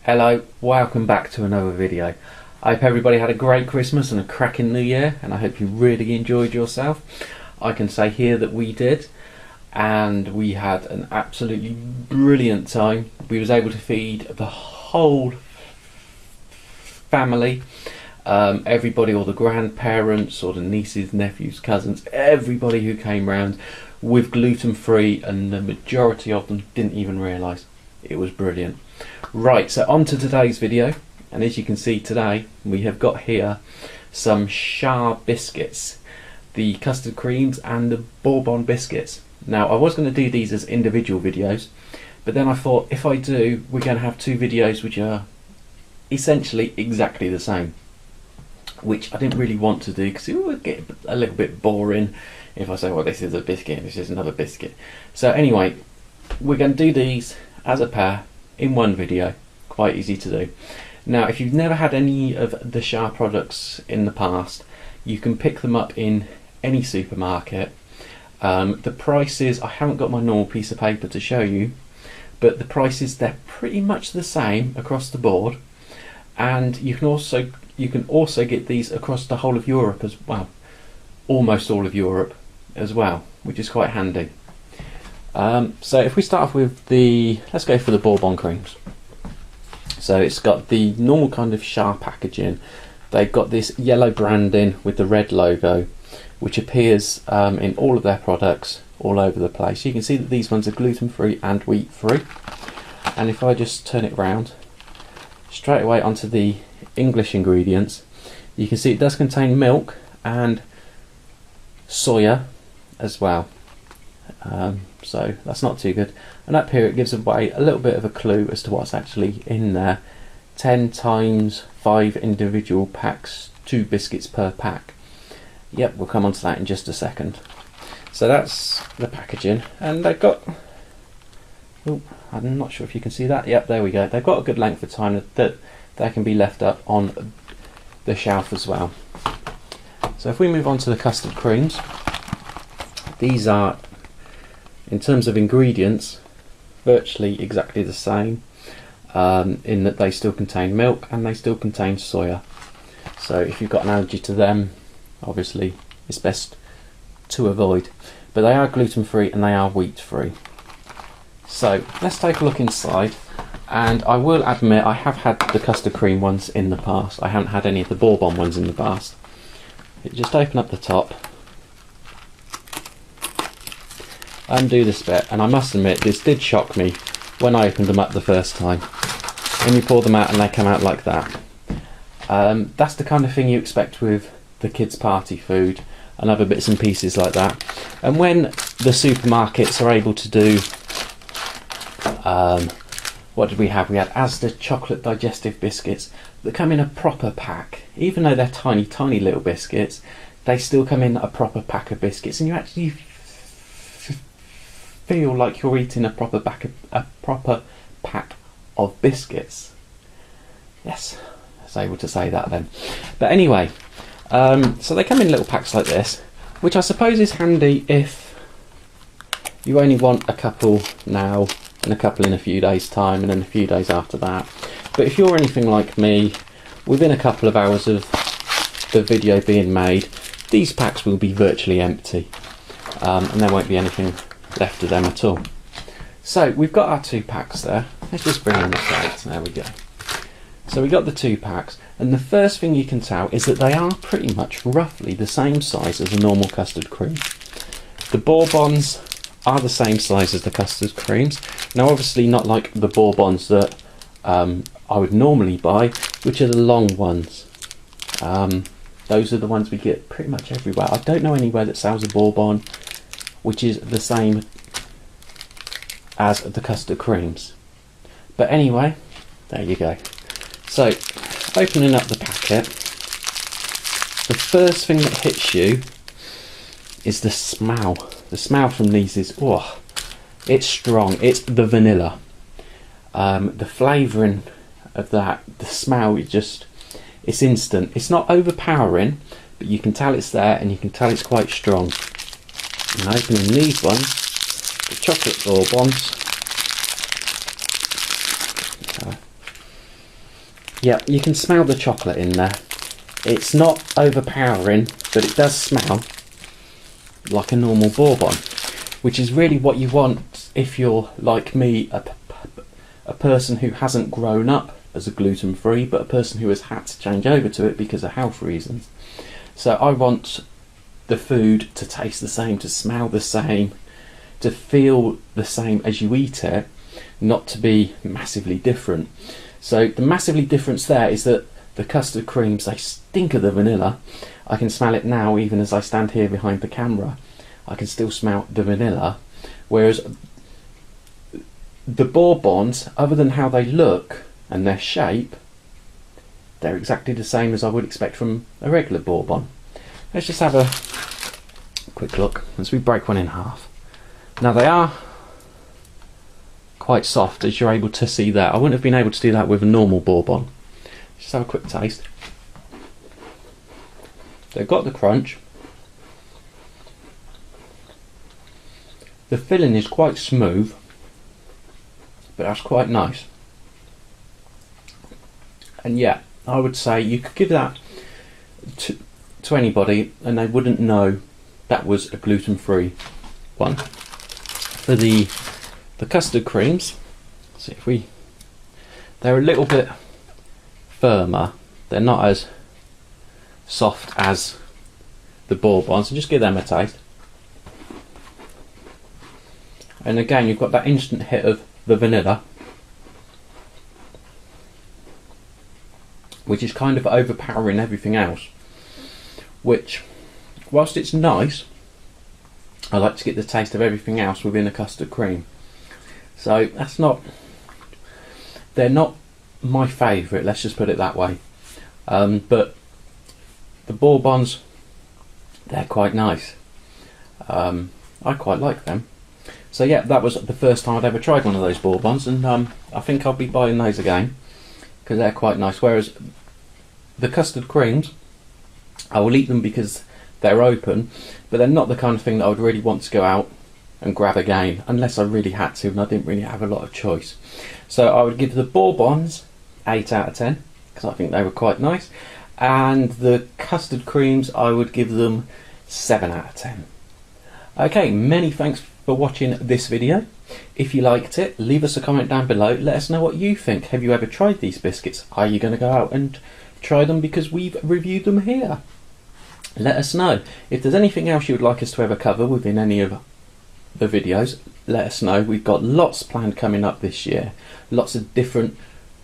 Hello, welcome back to another video. I hope everybody had a great Christmas and a cracking New Year, and I hope you really enjoyed yourself. I can say here that we did, and we had an absolutely brilliant time. We was able to feed the whole family, everybody, all the grandparents, or the nieces, nephews, cousins, everybody who came round, with gluten-free, and the majority of them didn't even realise. It was brilliant. Right, so on to today's video, and as you can see today we have got here some Schar biscuits, the custard creams and the Bourbon biscuits. Now I was going to do these as individual videos, but then I thought if I do, we're going to have two videos which are essentially exactly the same, which I didn't really want to do because it would get a little bit boring if I say, well, this is a biscuit, this is another biscuit. So anyway, we're going to do these as a pair in one video. Quite easy to do. Now if you've never had any of the Schar products in the past, you can pick them up in any supermarket. The prices, I haven't got my normal piece of paper to show you, but the prices, they're pretty much the same across the board, and you can also get these across the whole of Europe as well, almost all of Europe as well, which is quite handy. So if we start off with let's go for the Bourbon creams. So it's got the normal kind of Schar packaging. They've got this yellow branding with the red logo, which appears in all of their products all over the place. You can see that these ones are gluten-free and wheat-free. And if I just turn it round, straight away onto the English ingredients, you can see it does contain milk and soya as well. So that's not too good, and up here it gives away a little bit of a clue as to what's actually in there. 10 times 5 individual packs, 2 biscuits per pack. Yep, we'll come on to that in just a second. So that's the packaging, and they've got, oh, I'm not sure if you can see that. Yep, there we go. They've got a good length of time that they can be left up on the shelf as well. So if we move on to the custard creams, these are, in terms of ingredients, virtually exactly the same, in that they still contain milk and they still contain soya. So if you've got an allergy to them, obviously it's best to avoid. But they are gluten-free and they are wheat-free. So let's take a look inside, and I will admit I have had the custard cream ones in the past. I haven't had any of the Bourbon ones in the past. Just open up the top, undo this bit, and I must admit this did shock me when I opened them up the first time. When you pour them out and they come out like that. That's the kind of thing you expect with the kids' party food and other bits and pieces like that. And when the supermarkets are able to do, what did we have? We had Asda chocolate digestive biscuits that come in a proper pack. Even though they're tiny, tiny little biscuits, they still come in a proper pack of biscuits, and you actually feel like you're eating a proper pack of biscuits. Yes, I was able to say that then. But anyway, so they come in little packs like this, which I suppose is handy if you only want a couple now and a couple in a few days' time and then a few days after that. But if you're anything like me, within a couple of hours of the video being made, these packs will be virtually empty, and there won't be anything left of them at all. So we've got our 2 packs there. Let's just bring in the plates. There we go. So we got the 2 packs, and the first thing you can tell is that they are pretty much roughly the same size as a normal custard cream. The Bourbons are the same size as the custard creams. Now obviously not like the Bourbons that I would normally buy, which are the long ones. Those are the ones we get pretty much everywhere. I don't know anywhere that sells a Bourbon which is the same as the custard creams. But anyway, there you go. So, opening up the packet, the first thing that hits you is the smell. The smell from these is, oh, it's strong. It's the vanilla. The flavouring of that, the smell is just, it's instant. It's not overpowering, but you can tell it's there, and you can tell it's quite strong. And opening these ones, the chocolate Bourbons, Yeah, you can smell the chocolate in there. It's not overpowering, but it does smell like a normal Bourbon, which is really what you want if you're like me, a person who hasn't grown up as a gluten-free, but a person who has had to change over to it because of health reasons. So I want the food to taste the same, to smell the same, to feel the same as you eat it, not to be massively different. So the massively difference there is that the custard creams, they stink of the vanilla. I can smell it now even as I stand here behind the camera. I can still smell the vanilla, whereas the Bourbons, other than how they look and their shape, they're exactly the same as I would expect from a regular Bourbon. Let's just have a quick look as we break one in half. Now they are quite soft, as you're able to see there. I wouldn't have been able to do that with a normal Bourbon. Just have a quick taste. They've got the crunch. The filling is quite smooth, but that's quite nice. And yeah, I would say you could give that to anybody and they wouldn't know that was a gluten-free one. For the custard creams, see if they're a little bit firmer. They're not as soft as the Bourbons, so just give them a taste. And again, you've got that instant hit of the vanilla, which is kind of overpowering everything else, which, whilst it's nice, I like to get the taste of everything else within a custard cream. So they're not my favourite, let's just put it that way. But the Bourbons, they're quite nice. I quite like them. So yeah, that was the first time I'd ever tried one of those Bourbons, and I think I'll be buying those again because they're quite nice. Whereas the custard creams, I will eat them because they're open, but they're not the kind of thing that I would really want to go out and grab again unless I really had to and I didn't really have a lot of choice. So I would give the Bourbons 8 out of 10 because I think they were quite nice, and the custard creams I would give them 7 out of 10. Okay, many thanks for watching this video. If you liked it, leave us a comment down below. Let us know what you think. Have you ever tried these biscuits? Are you going to go out and try them because we've reviewed them here? Let us know. If there's anything else you would like us to ever cover within any of the videos, let us know. We've got lots planned coming up this year. Lots of different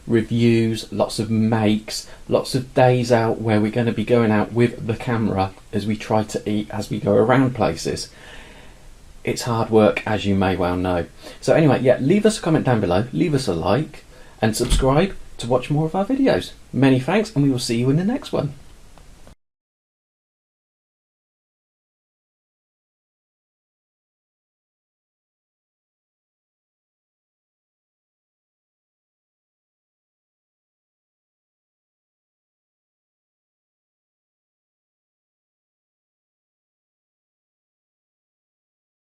reviews, lots of makes, lots of days out where we're going to be going out with the camera as we try to eat as we go around places. It's hard work, as you may well know. So anyway, yeah, leave us a comment down below, leave us a like, and subscribe to watch more of our videos. Many thanks, and we will see you in the next one.